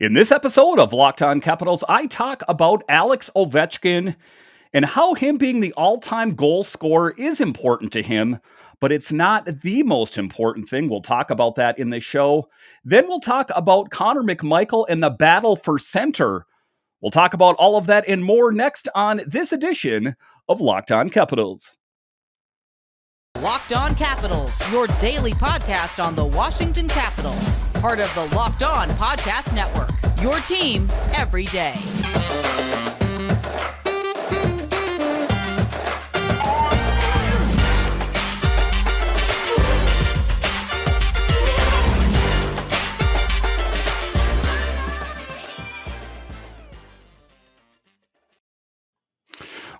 In this episode of Locked On Capitals, I talk about Alex Ovechkin and how him being the all-time goal scorer is important to him, but it's not the most important thing. We'll talk about that in the show. Then we'll talk about Connor McMichael and the battle for center. We'll talk about all of that and more next on this edition of Locked On Capitals. Locked On Capitals, your daily podcast on the Washington Capitals. Part of the Locked On Podcast Network, your team every day.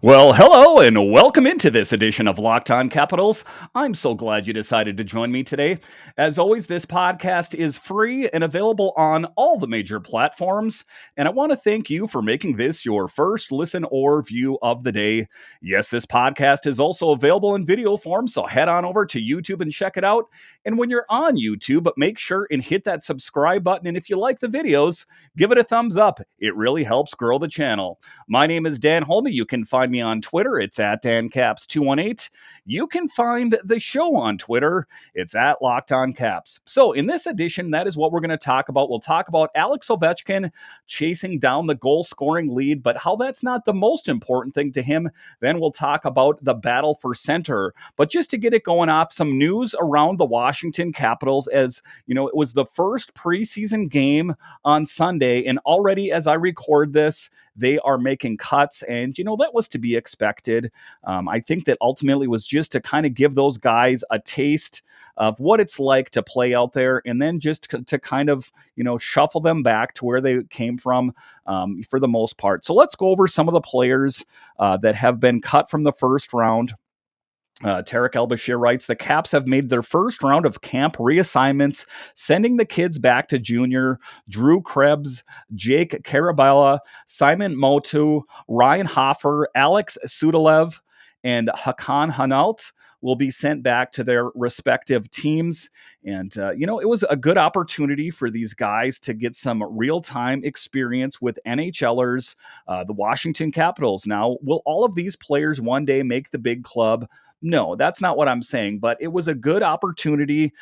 Well, hello and welcome into this edition of Locked On Capitals. I'm so glad you decided to join me today. As always, this podcast is free and available on all the major platforms, and I want to thank you for making this your first listen or view of the day. Yes, this podcast is also available in video form, so head on over to YouTube and check it out. And when you're on YouTube, make sure and hit that subscribe button, and if you like the videos, give it a thumbs up. It really helps grow the channel. My name is Dan Holme. You can find me on Twitter. It's at DanCaps218. You can find the show on Twitter. It's at Locked On Caps. So in this edition, that is what we're going to talk about. We'll talk about Alex Ovechkin chasing down the goal scoring lead, but how that's not the most important thing to him. Then we'll talk about the battle for center. But just to get it going off, some news around the Washington Capitals. As you know, it was the first preseason game on Sunday, and already as I record this, they are making cuts, and that was to be expected. I think that ultimately was just to kind of give those guys a taste of what it's like to play out there, and then just to kind of shuffle them back to where they came from for the most part. So let's go over some of the players that have been cut from the first round. Tarek El-Bashir writes, the Caps have made their first round of camp reassignments, sending the kids back to junior. Drew Krebs, Jake Karabala, Simon Motu, Ryan Hoffer, Alex Sudolev, and Hakan Hanault will be sent back to their respective teams. And, it was a good opportunity for these guys to get some real-time experience with NHLers, the Washington Capitals. Now, will all of these players one day make the big club? No, that's not what I'm saying, but it was a good opportunity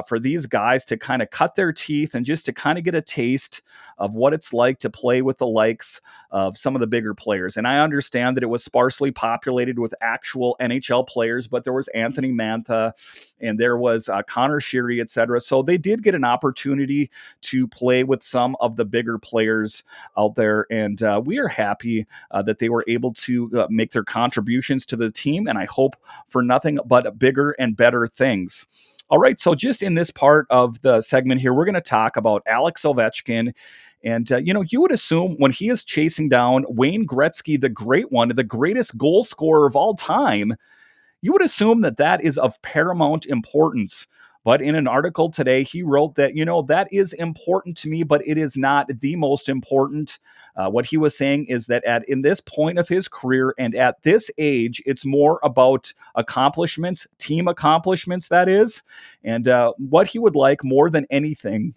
for these guys to kind of cut their teeth and just to kind of get a taste of what it's like to play with the likes of some of the bigger players. And I understand that it was sparsely populated with actual NHL players, but there was Anthony Mantha and there was Connor Sheary, etc. So they did get an opportunity to play with some of the bigger players out there. And we are happy that they were able to make their contributions to the team. And I hope for nothing but bigger and better things. All right, so just in this part of the segment here, we're going to talk about Alex Ovechkin. And, you would assume when he is chasing down Wayne Gretzky, the great one, the greatest goal scorer of all time, you would assume that that is of paramount importance. But in an article today, he wrote that, that is important to me, but it is not the most important. What he was saying is that in this point of his career and at this age, it's more about accomplishments, team accomplishments, that is. And what he would like more than anything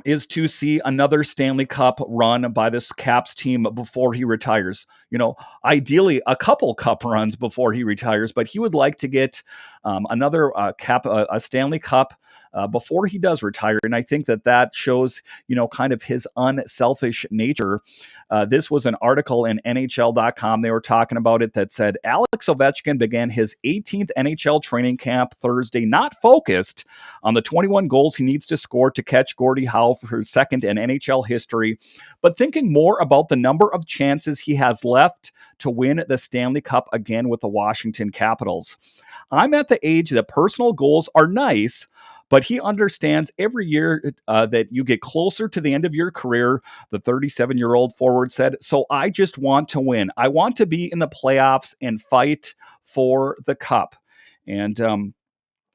is to see another Stanley Cup run by this Caps team before he retires. Ideally a couple Cup runs before he retires, but he would like to get another a Stanley Cup before he does retire. And I think that shows, kind of his unselfish nature. This was an article in NHL.com. They were talking about it that said Alex Ovechkin began his 18th NHL training camp Thursday, not focused on the 21 goals he needs to score to catch Gordie Howe for his second in NHL history, but thinking more about the number of chances he has left to win the Stanley Cup again with the Washington Capitals. I'm at the age that personal goals are nice, but he understands every year that you get closer to the end of your career, the 37-year-old forward said, so I just want to win. I want to be in the playoffs and fight for the cup. And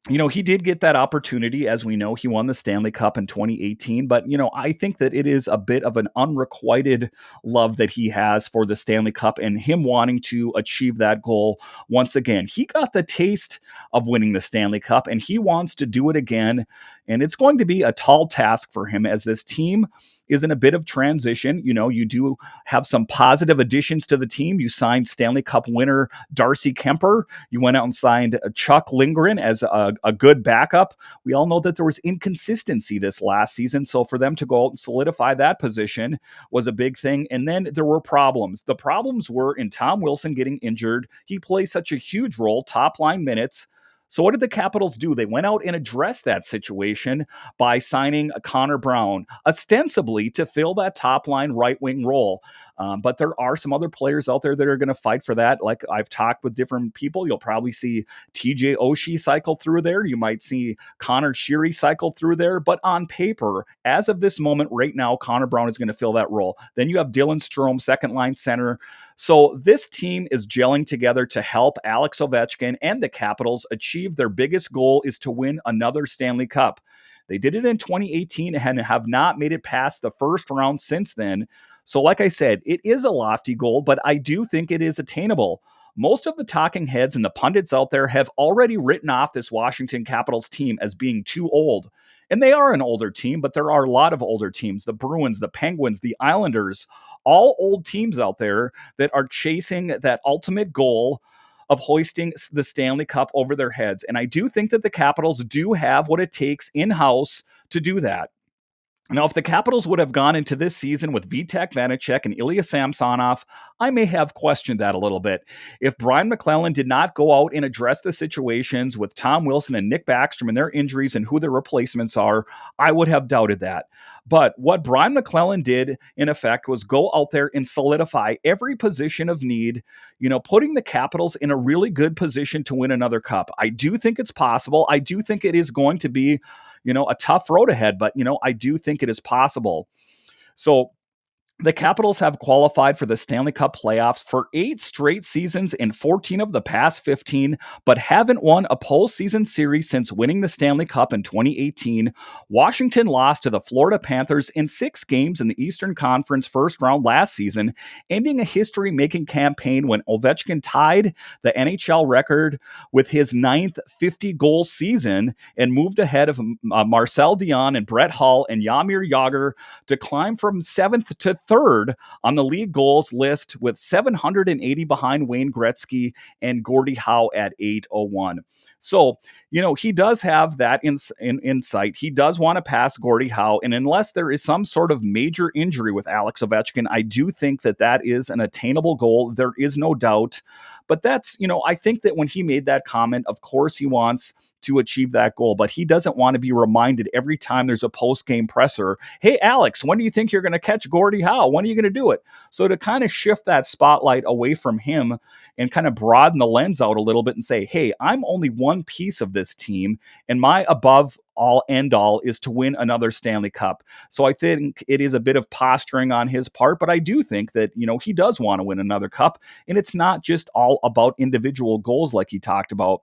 He did get that opportunity. As we know, he won the Stanley Cup in 2018. But, I think that it is a bit of an unrequited love that he has for the Stanley Cup and him wanting to achieve that goal once again. He got the taste of winning the Stanley Cup and he wants to do it again. And it's going to be a tall task for him as this team is in a bit of transition. You do have some positive additions to the team. You signed Stanley Cup winner Darcy Kemper. You went out and signed Chuck Lindgren as a good backup. We all know that there was inconsistency this last season. So for them to go out and solidify that position was a big thing. And then there were problems. The problems were in Tom Wilson getting injured. He plays such a huge role, top line minutes. So what did the Capitals do? They went out and addressed that situation by signing Connor Brown, ostensibly to fill that top line right wing role. But there are some other players out there that are going to fight for that. Like I've talked with different people. You'll probably see TJ Oshie cycle through there. You might see Connor Sheary cycle through there. But on paper, as of this moment right now, Connor Brown is going to fill that role. Then you have Dylan Strome, second line center. So this team is gelling together to help Alex Ovechkin and the Capitals achieve their biggest goal, is to win another Stanley Cup. They did it in 2018 and have not made it past the first round since then. So like I said, it is a lofty goal, but I do think it is attainable. Most of the talking heads and the pundits out there have already written off this Washington Capitals team as being too old. And they are an older team, but there are a lot of older teams, the Bruins, the Penguins, the Islanders, all old teams out there that are chasing that ultimate goal of hoisting the Stanley Cup over their heads. And I do think that the Capitals do have what it takes in-house to do that. Now, if the Capitals would have gone into this season with Vitek Vanacek and Ilya Samsonov, I may have questioned that a little bit. If Brian McClellan did not go out and address the situations with Tom Wilson and Nick Backstrom and their injuries and who their replacements are, I would have doubted that. But what Brian McClellan did, in effect, was go out there and solidify every position of need, putting the Capitals in a really good position to win another cup. I do think it's possible. I do think it is going to be a tough road ahead, but, I do think it is possible. So the Capitals have qualified for the Stanley Cup playoffs for 8 straight seasons in 14 of the past 15, but haven't won a postseason series since winning the Stanley Cup in 2018. Washington lost to the Florida Panthers in 6 games in the Eastern Conference first round last season, ending a history-making campaign when Ovechkin tied the NHL record with his 9th 50-goal season and moved ahead of Marcel Dion and Brett Hull and Jaromir Jagr to climb from 7th to 3rd on the league goals list with 780 behind Wayne Gretzky and Gordie Howe at 801. So, he does have that insight. He does want to pass Gordie Howe. And unless there is some sort of major injury with Alex Ovechkin, I do think that is an attainable goal. There is no doubt. But that's, I think that when he made that comment, of course he wants to achieve that goal, but he doesn't want to be reminded every time there's a post-game presser, hey, Alex, when do you think you're going to catch Gordie Howe? When are you going to do it? So to kind of shift that spotlight away from him and kind of broaden the lens out a little bit and say, hey, I'm only one piece of this team, and my above all end all is to win another Stanley Cup. So I think it is a bit of posturing on his part, but I do think that, he does want to win another cup, and it's not just all about individual goals like he talked about.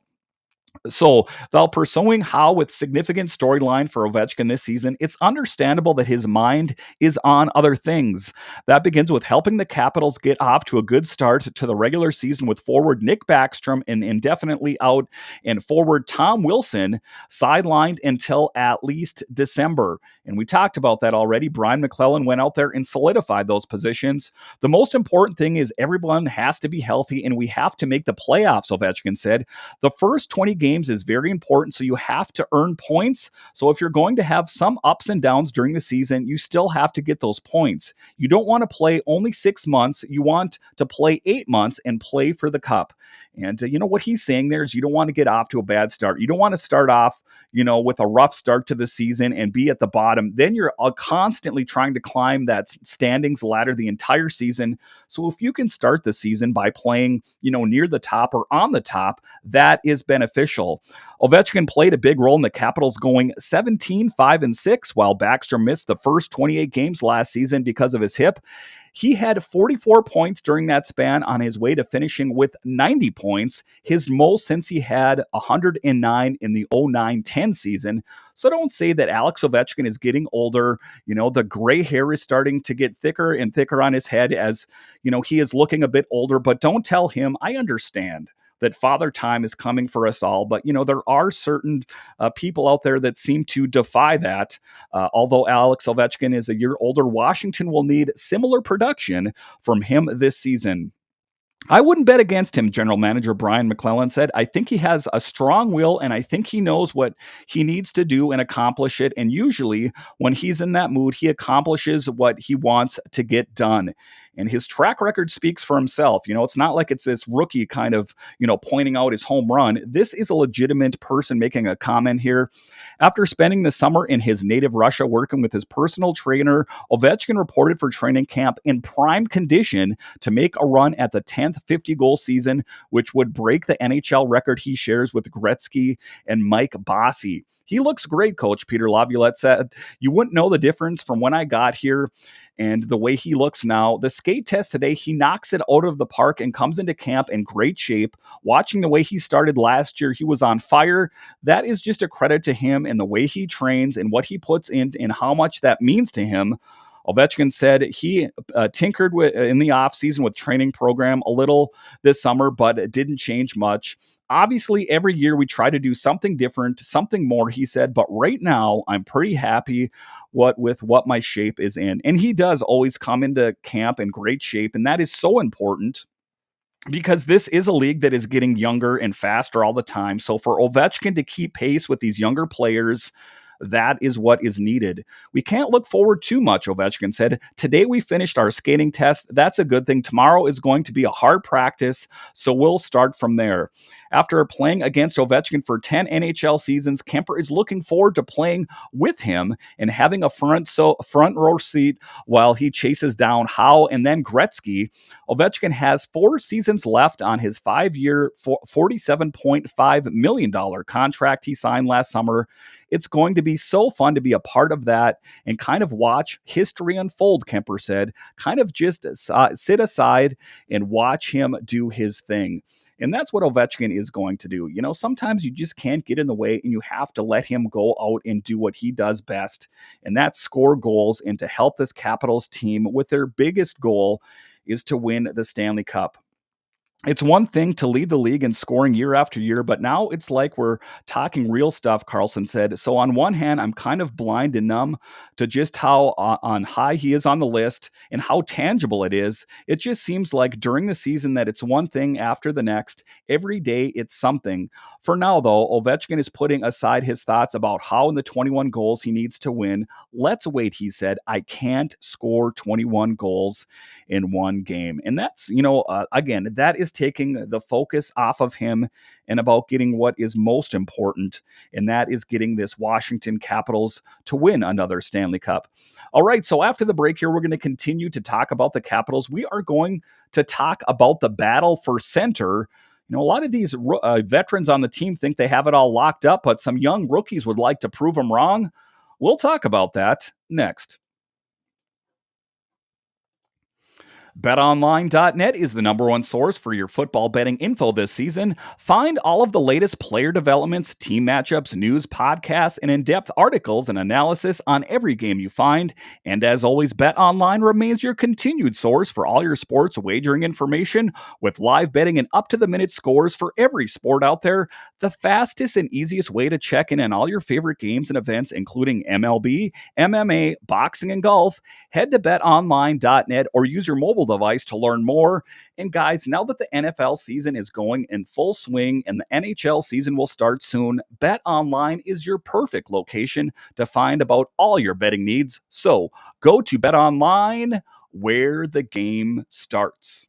So, while pursuing Howe with significant storyline for Ovechkin this season, it's understandable that his mind is on other things. That begins with helping the Capitals get off to a good start to the regular season with forward Nick Backstrom and indefinitely out, and forward Tom Wilson sidelined until at least December. And we talked about that already. Brian McClellan went out there and solidified those positions. The most important thing is everyone has to be healthy, and we have to make the playoffs, Ovechkin said. The first 20 games is very important, so you have to earn points. So if you're going to have some ups and downs during the season, you still have to get those points. You don't want to play only 6 months. You want to play 8 months and play for the cup. And what he's saying there is you don't want to get off to a bad start. You don't want to start off, with a rough start to the season and be at the bottom. Then you're constantly trying to climb that standings ladder the entire season. So if you can start the season by playing, near the top or on the top, that is beneficial. Ovechkin played a big role in the Capitals going 17-5-6, while Backstrom missed the first 28 games last season because of his hip. He had 44 points during that span on his way to finishing with 90 points, his most since he had 109 in the 09-10 season. So don't say that Alex Ovechkin is getting older. The gray hair is starting to get thicker and thicker on his head as, he is looking a bit older, but don't tell him. I understand that father time is coming for us all. But, there are certain people out there that seem to defy that. Although Alex Ovechkin is a year older, Washington will need similar production from him this season. I wouldn't bet against him, General Manager Brian McClellan said. I think he has a strong will, and I think he knows what he needs to do and accomplish it. And usually, when he's in that mood, he accomplishes what he wants to get done. And his track record speaks for himself. It's not like it's this rookie kind of, pointing out his home run. This is a legitimate person making a comment here. After spending the summer in his native Russia working with his personal trainer, Ovechkin reported for training camp in prime condition to make a run at the 10th 50-goal season, which would break the NHL record he shares with Gretzky and Mike Bossy. He looks great, Coach Peter Laviolette said. You wouldn't know the difference from when I got here and the way he looks now. The skate test today, he knocks it out of the park and comes into camp in great shape. Watching the way he started last year, he was on fire. That is just a credit to him and the way he trains and what he puts in and how much that means to him. Ovechkin said he tinkered in the offseason with training program a little this summer, but it didn't change much. Obviously, every year we try to do something different, something more, he said, but right now I'm pretty happy with what my shape is in. And he does always come into camp in great shape, and that is so important because this is a league that is getting younger and faster all the time. So for Ovechkin to keep pace with these younger players, that is what is needed. We can't look forward too much, Ovechkin said. Today we finished our skating test. That's a good thing. Tomorrow is going to be a hard practice, so we'll start from there. After playing against Ovechkin for 10 NHL seasons, Kemper is looking forward to playing with him and having a front row seat while he chases down Howe and then Gretzky. Ovechkin has 4 seasons left on his 5-year, $47.5 million contract he signed last summer. It's going to be so fun to be a part of that and kind of watch history unfold, Kemper said. Kind of just sit aside and watch him do his thing. And that's what Ovechkin is going to do. Sometimes you just can't get in the way and you have to let him go out and do what he does best. And that's score goals and to help this Capitals team with their biggest goal is to win the Stanley Cup. It's one thing to lead the league in scoring year after year, but now it's like we're talking real stuff, Carlson said. So on one hand, I'm kind of blind and numb to just how on high he is on the list and how tangible it is. It just seems like during the season that it's one thing after the next. Every day it's something. For now, though, Ovechkin is putting aside his thoughts about how in the 21 goals he needs to win. Let's wait, he said. I can't score 21 goals in one game. And that's, again, that is taking the focus off of him and about getting what is most important, and that is getting this Washington Capitals to win another Stanley Cup. All right, so after the break here, we're going to continue to talk about the Capitals. We are going to talk about the battle for center. A lot of these veterans on the team think they have it all locked up, but some young rookies would like to prove them wrong. We'll talk about that next. BetOnline.net is the number one source for your football betting info this season. Find all of the latest player developments, team matchups, news, podcasts, and in-depth articles and analysis on every game you find. And as always, BetOnline remains your continued source for all your sports wagering information with live betting and up-to-the-minute scores for every sport out there. The fastest and easiest way to check in on all your favorite games and events, including MLB, MMA, boxing, and golf. Head to betonline.net or use your mobile device to learn more. And guys, now that the NFL season is going in full swing and the NHL season will start soon, BetOnline is your perfect location to find about all your betting needs. So go to BetOnline, where the game starts.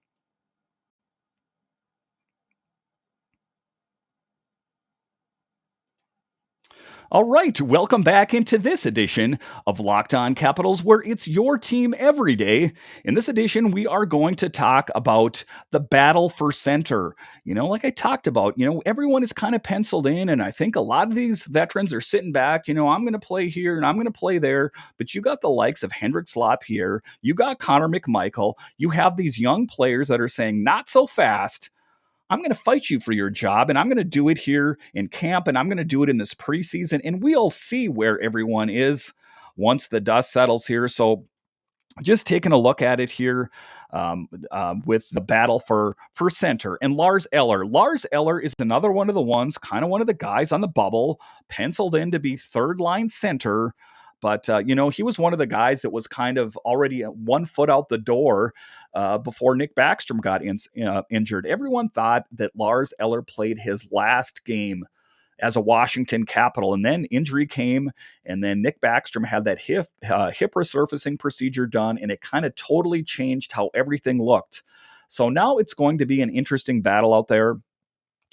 All right, welcome back into this edition of Locked On Capitals, where it's your team every day. In this edition, we are going to talk about the battle for center. Like I talked about, everyone is kind of penciled in, and I think a lot of these veterans are sitting back. I'm going to play here and I'm going to play there. But you got the likes of Hendrix Lapierre, you got Connor McMichael, you have these young players that are saying, not so fast. I'm going to fight you for your job, and I'm going to do it here in camp, and I'm going to do it in this preseason, and we'll see where everyone is once the dust settles here. So just taking a look at it here with the battle for center and Lars Eller. Lars Eller is another one of the ones, kind of one of the guys on the bubble, penciled in to be third line center. But, he was one of the guys that was kind of already 1 foot out the door before Nick Backstrom got injured. Everyone thought that Lars Eller played his last game as a Washington Capital. And then injury came, and then Nick Backstrom had that hip resurfacing procedure done, and it kind of totally changed how everything looked. So now it's going to be an interesting battle out there.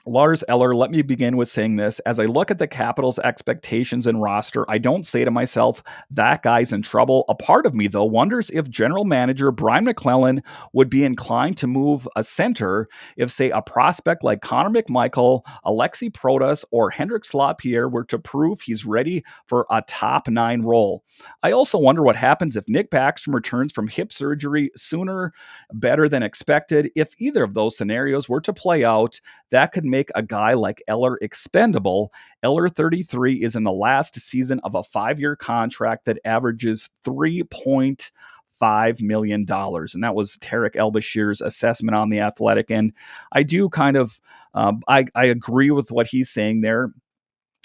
Lars Eller, let me begin with saying this. As I look at the Capitals' expectations and roster, I don't say to myself, that guy's in trouble. A part of me, though, wonders if general manager Brian McClellan would be inclined to move a center if, say, a prospect like Connor McMichael, Alexi Protas, or Hendrix Lapierre were to prove he's ready for a top 9 role. I also wonder what happens if Nick Backstrom returns from hip surgery sooner, better than expected. If either of those scenarios were to play out, that could make a guy like Eller expendable. Eller, 33, is in the last season of a 5-year contract that averages $3.5 million. And that was Tarek El-Bashir's assessment on The Athletic. And I do kind of, I agree with what he's saying there.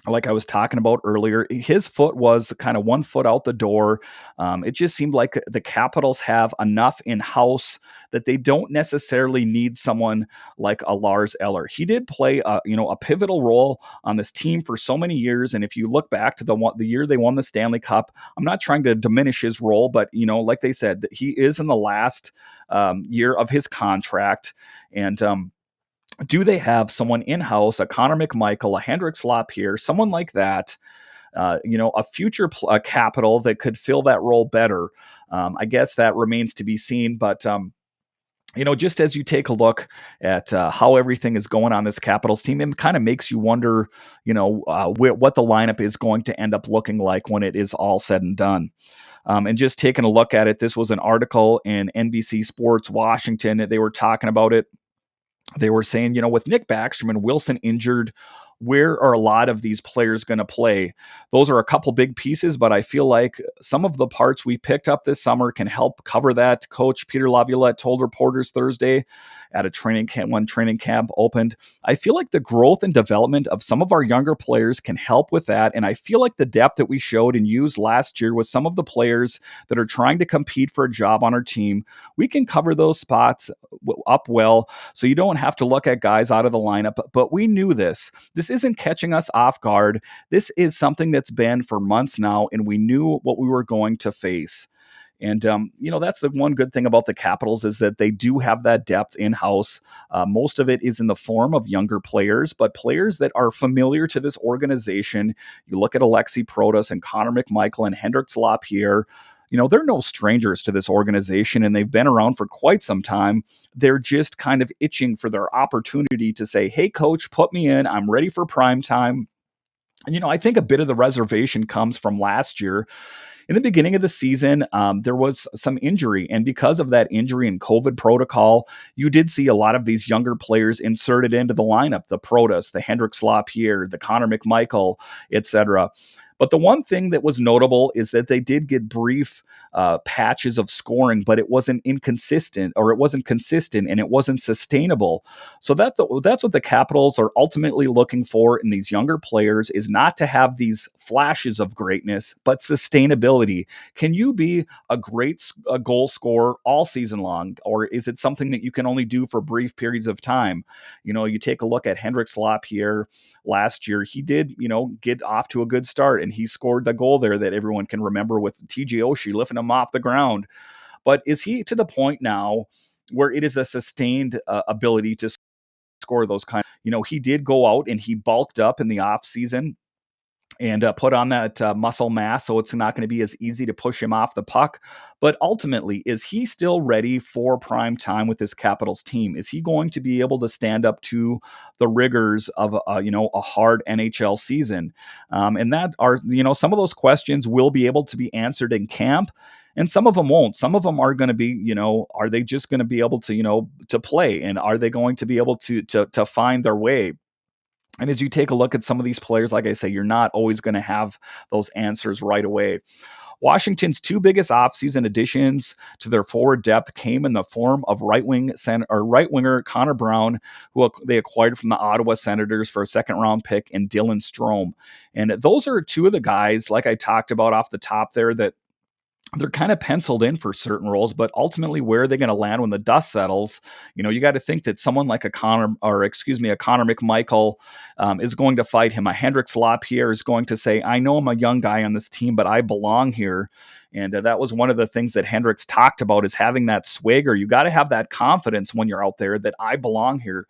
Like I was talking about earlier, his foot was kind of 1 foot out the door. It just seemed like the Capitals have enough in-house that they don't necessarily need someone like a Lars Eller. He did play a pivotal role on this team for so many years. And if you look back to the year they won the Stanley Cup, I'm not trying to diminish his role, but like they said, he is in the last year of his contract. And do they have someone in-house, a Connor McMichael, a Hendrix Lapierre, someone like that, a future Capital that could fill that role better? I guess that remains to be seen, but just as you take a look at how everything is going on this Capitals team, it kind of makes you wonder, what the lineup is going to end up looking like when it is all said and done. And just taking a look at it, this was an article in NBC Sports Washington. They were talking about it. They were saying, with Nick Backstrom and Wilson injured, where are a lot of these players going to play? Those are a couple big pieces, but I feel like some of the parts we picked up this summer can help cover that. Coach Peter Laviolette told reporters Thursday at a training camp, when training camp opened, I feel like the growth and development of some of our younger players can help with that. And I feel like the depth that we showed and used last year with some of the players that are trying to compete for a job on our team, we can cover those spots up well. So you don't have to look at guys out of the lineup, but we knew this. This isn't catching us off guard. This is something that's been for months now, and we knew what we were going to face. And, that's the one good thing about the Capitals is that they do have that depth in-house. Most of it is in the form of younger players, but players that are familiar to this organization. You look at Alexi Protas and Connor McMichael and Hendrix Lapierre. They're no strangers to this organization, and they've been around for quite some time. They're just kind of itching for their opportunity to say, hey, coach, put me in. I'm ready for prime time. And, I think a bit of the reservation comes from last year. In the beginning of the season, there was some injury. And because of that injury and COVID protocol, you did see a lot of these younger players inserted into the lineup, the Protas, the Hendrix Lapierre, the Connor McMichael, etc. But the one thing that was notable is that they did get brief patches of scoring, but it wasn't inconsistent, or it wasn't consistent, and it wasn't sustainable. So that's what the Capitals are ultimately looking for in these younger players, is not to have these flashes of greatness, but sustainability. Can you be a great goal scorer all season long, or is it something that you can only do for brief periods of time? You take a look at Hendrix Lapierre last year. He did, get off to a good start, and he scored the goal there that everyone can remember with TJ Oshie lifting him off the ground. But is he to the point now where it is a sustained ability to score those kind? He did go out and he bulked up in the off season. and put on that muscle mass, so it's not going to be as easy to push him off the puck. But ultimately, is he still ready for prime time with this Capitals team? Is he going to be able to stand up to the rigors of a hard NHL season? And that are some of those questions will be able to be answered in camp. And some of them won't. Some of them are going to be, are they just going to be able to, to play? And are they going to be able to find their way? And as you take a look at some of these players, like I say, you're not always going to have those answers right away. Washington's two biggest offseason additions to their forward depth came in the form of right winger Connor Brown, who they acquired from the Ottawa Senators for a second round pick, and Dylan Strome. And those are two of the guys, like I talked about off the top there, that they're kind of penciled in for certain roles, but ultimately, where are they going to land when the dust settles? You got to think that someone like a Connor McMichael is going to fight him. A Hendrix Lapierre is going to say, I know I'm a young guy on this team, but I belong here. And that was one of the things that Hendrix talked about, is having that swagger. You got to have that confidence when you're out there that I belong here.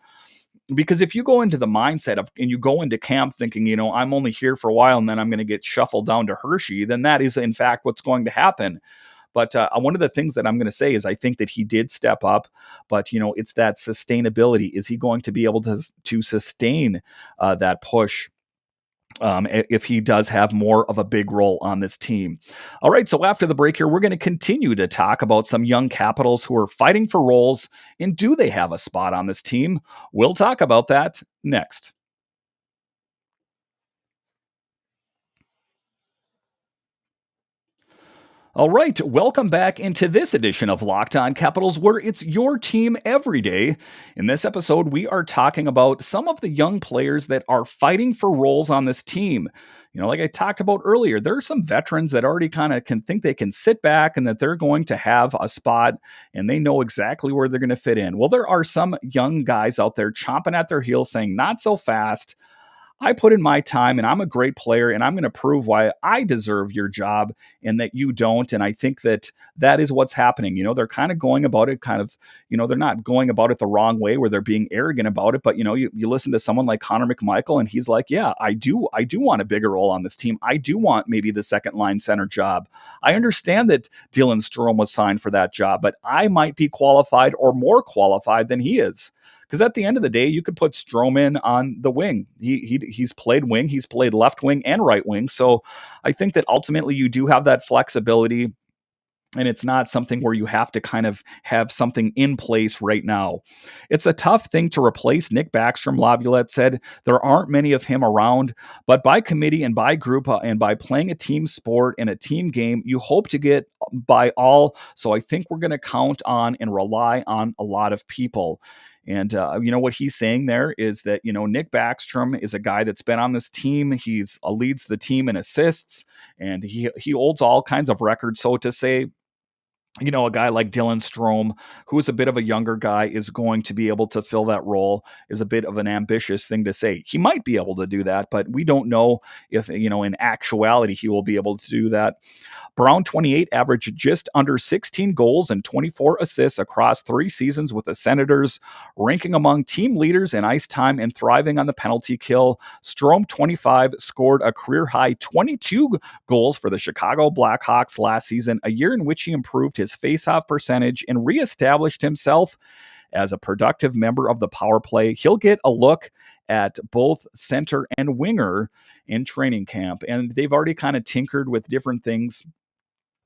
Because if you go into the mindset of, and you go into camp thinking, I'm only here for a while and then I'm going to get shuffled down to Hershey, then that is in fact what's going to happen. But one of the things that I'm going to say is I think that he did step up, but it's that sustainability. Is he going to be able to sustain that push? If he does have more of a big role on this team. All right, so after the break here, we're going to continue to talk about some young Capitals who are fighting for roles, and do they have a spot on this team? We'll talk about that next. All right, welcome back into this edition of Locked On Capitals, where it's your team every day. In this episode, we are talking about some of the young players that are fighting for roles on this team. Like I talked about earlier, there are some veterans that already kind of can think they can sit back and that they're going to have a spot and they know exactly where they're going to fit in. Well, there are some young guys out there chomping at their heels saying, not so fast. I put in my time and I'm a great player and I'm going to prove why I deserve your job and that you don't. And I think that that is what's happening. They're kind of going about it they're not going about it the wrong way where they're being arrogant about it. But, you listen to someone like Connor McMichael and he's like, yeah, I do want a bigger role on this team. I do want maybe the second line center job. I understand that Dylan Strome was signed for that job, but I might be qualified or more qualified than he is. Because at the end of the day, you could put Stroman on the wing. He's played wing, he's played left wing and right wing. So I think that ultimately you do have that flexibility. And it's not something where you have to kind of have something in place right now. It's a tough thing to replace. Nick Backstrom, Laviolette said, there aren't many of him around, but by committee and by group and by playing a team sport and a team game, you hope to get by all. So I think we're going to count on and rely on a lot of people. And what he's saying there is that, Nick Backstrom is a guy that's been on this team. He's leads the team in assists and he holds all kinds of records. So to say, a guy like Dylan Strome, who is a bit of a younger guy, is going to be able to fill that role is a bit of an ambitious thing to say. He might be able to do that, but we don't know if, in actuality, he will be able to do that. Brown, 28, averaged just under 16 goals and 24 assists across 3 seasons with the Senators, ranking among team leaders in ice time and thriving on the penalty kill. Strome, 25, scored a career-high 22 goals for the Chicago Blackhawks last season, a year in which he improved his faceoff percentage and reestablished himself as a productive member of the power play. He'll get a look at both center and winger in training camp, and they've already kind of tinkered with different things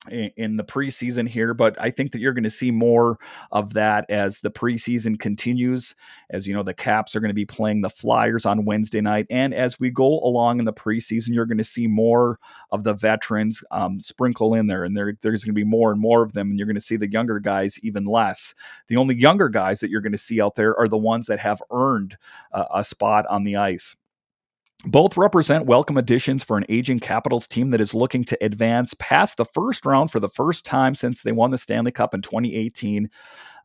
in the preseason here, but I think that you're going to see more of that as the preseason continues, as the Caps are going to be playing the Flyers on Wednesday night. And as we go along in the preseason, you're going to see more of the veterans sprinkle in there, and there's going to be more and more of them, and you're going to see the younger guys even less. The only younger guys that you're going to see out there are the ones that have earned a spot on the ice. Both represent welcome additions for an aging Capitals team that is looking to advance past the first round for the first time since they won the Stanley Cup in 2018.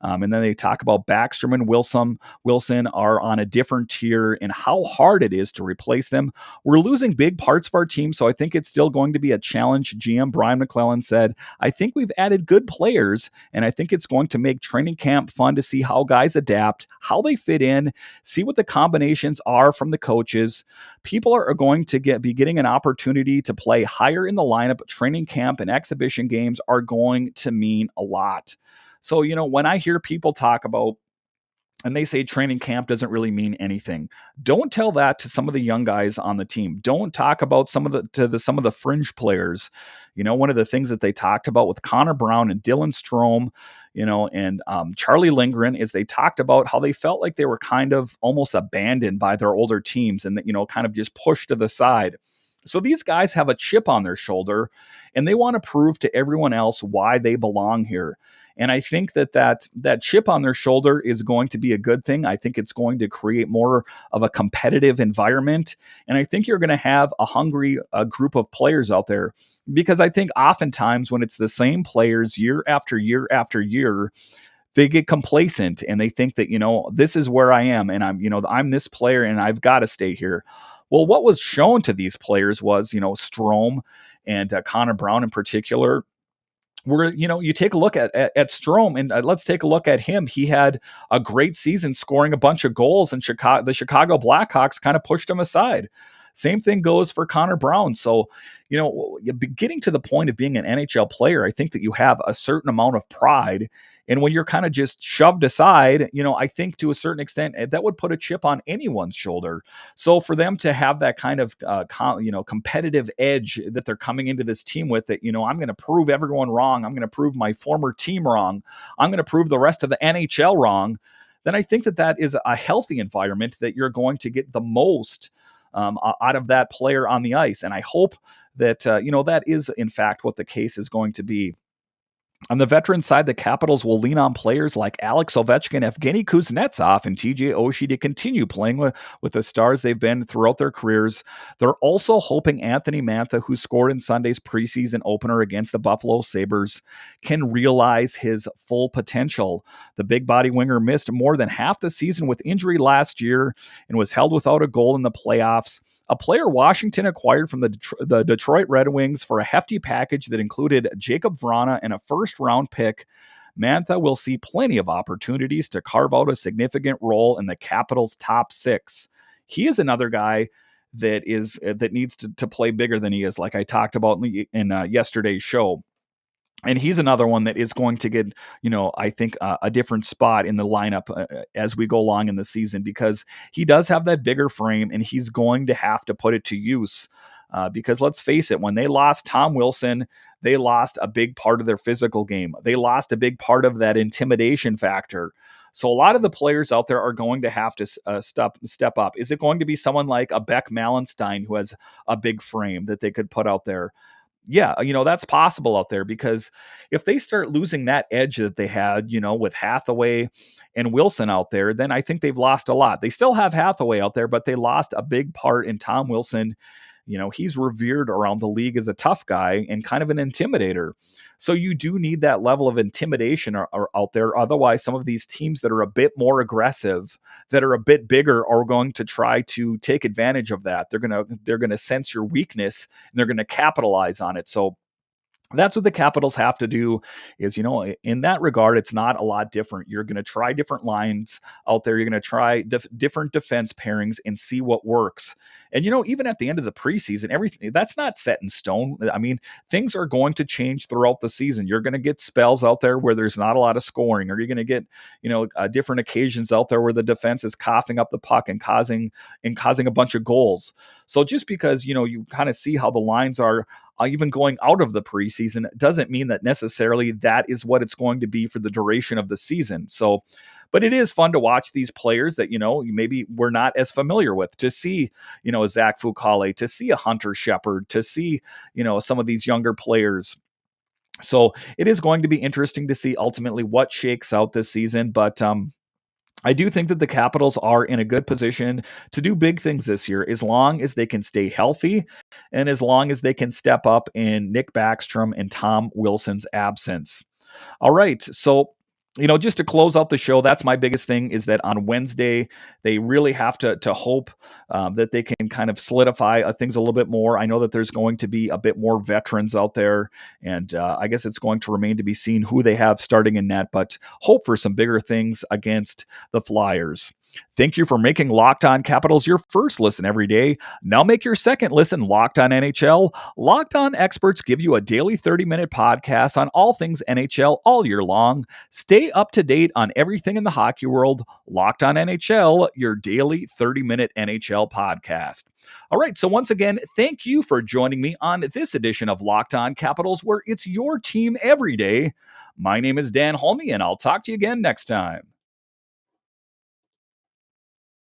And then they talk about Backstrom and Wilson are on a different tier and how hard it is to replace them. We're losing big parts of our team, so I think it's still going to be a challenge. GM Brian McClellan said, I think we've added good players, and I think it's going to make training camp fun to see how guys adapt, how they fit in, see what the combinations are from the coaches. People are going to be getting an opportunity to play higher in the lineup. Training camp and exhibition games are going to mean a lot. So, when I hear people talk about and they say training camp doesn't really mean anything. Don't tell that to some of the young guys on the team. Don't talk about some of the fringe players. One of the things that they talked about with Connor Brown and Dylan Strome, and Charlie Lindgren is they talked about how they felt like they were kind of almost abandoned by their older teams and that, kind of just pushed to the side. So these guys have a chip on their shoulder and they want to prove to everyone else why they belong here. And I think that chip on their shoulder is going to be a good thing. I think it's going to create more of a competitive environment. And I think you're going to have a hungry group of players out there, because I think oftentimes when it's the same players year after year after year, they get complacent and they think that, this is where I am and I'm this player and I've got to stay here. Well, what was shown to these players was, Strome and Connor Brown in particular, where you take a look at Strome and let's take a look at him. He had a great season scoring a bunch of goals, and the Chicago Blackhawks kind of pushed him aside. Same thing goes for Connor Brown. So, getting to the point of being an NHL player, I think that you have a certain amount of pride. And when you're kind of just shoved aside, I think to a certain extent that would put a chip on anyone's shoulder. So for them to have that kind of, competitive edge that they're coming into this team with, that, I'm going to prove everyone wrong. I'm going to prove my former team wrong. I'm going to prove the rest of the NHL wrong. Then I think that is a healthy environment that you're going to get the most out of that player on the ice. And I hope that, that is in fact what the case is going to be. On the veteran side, the Capitals will lean on players like Alex Ovechkin, Evgeny Kuznetsov, and TJ Oshie to continue playing with the stars they've been throughout their careers. They're also hoping Anthony Mantha, who scored in Sunday's preseason opener against the Buffalo Sabres, can realize his full potential. The big body winger missed more than half the season with injury last year and was held without a goal in the playoffs. A player Washington acquired from the Detroit Red Wings for a hefty package that included Jacob Vrana and a first-round pick. Mantha will see plenty of opportunities to carve out a significant role in the Capitals' top six. He is another guy that needs to play bigger than he is, like I talked about in yesterday's show. And he's another one that is going to get, I think a different spot in the lineup as we go along in the season, because he does have that bigger frame and he's going to have to put it to use. Because let's face it, when they lost Tom Wilson, they lost a big part of their physical game. They lost a big part of that intimidation factor. So a lot of the players out there are going to have to step up. Is it going to be someone like a Beck Malenstein who has a big frame that they could put out there? Yeah, that's possible out there, because if they start losing that edge that they had, with Hathaway and Wilson out there, then I think they've lost a lot. They still have Hathaway out there, but they lost a big part in Tom Wilson. He's revered around the league as a tough guy and kind of an intimidator. So you do need that level of intimidation are out there. Otherwise, some of these teams that are a bit more aggressive, that are a bit bigger, are going to try to take advantage of that. They're gonna sense your weakness and they're gonna capitalize on it. So that's what the Capitals have to do is, in that regard, it's not a lot different. You're going to try different lines out there. You're going to try different defense pairings and see what works. And, even at the end of the preseason, everything that's not set in stone. I mean, things are going to change throughout the season. You're going to get spells out there where there's not a lot of scoring, or you're going to get, different occasions out there where the defense is coughing up the puck and causing a bunch of goals. So just because, you kind of see how the lines are, even going out of the preseason, doesn't mean that necessarily that is what it's going to be for the duration of the season. So, but it is fun to watch these players that, maybe we're not as familiar with, to see, a Zach Fucale, to see a Hunter Shepard, to see, some of these younger players. So it is going to be interesting to see ultimately what shakes out this season. But, I do think that the Capitals are in a good position to do big things this year, as long as they can stay healthy and as long as they can step up in Nick Backstrom and Tom Wilson's absence. All right, so just to close out the show, that's my biggest thing is that on Wednesday, they really have to hope that they can kind of solidify things a little bit more. I know that there's going to be a bit more veterans out there, and I guess it's going to remain to be seen who they have starting in net, but hope for some bigger things against the Flyers. Thank you for making Locked On Capitals your first listen every day. Now make your second listen Locked On NHL. Locked On experts give you a daily 30-minute podcast on all things NHL all year long. Stay up to date on everything in the hockey world. Locked On NHL, your daily 30-minute NHL podcast. All right, so once again, thank you for joining me on this edition of Locked On Capitals, where it's your team every day. My name is Dan Holme, and I'll talk to you again next time.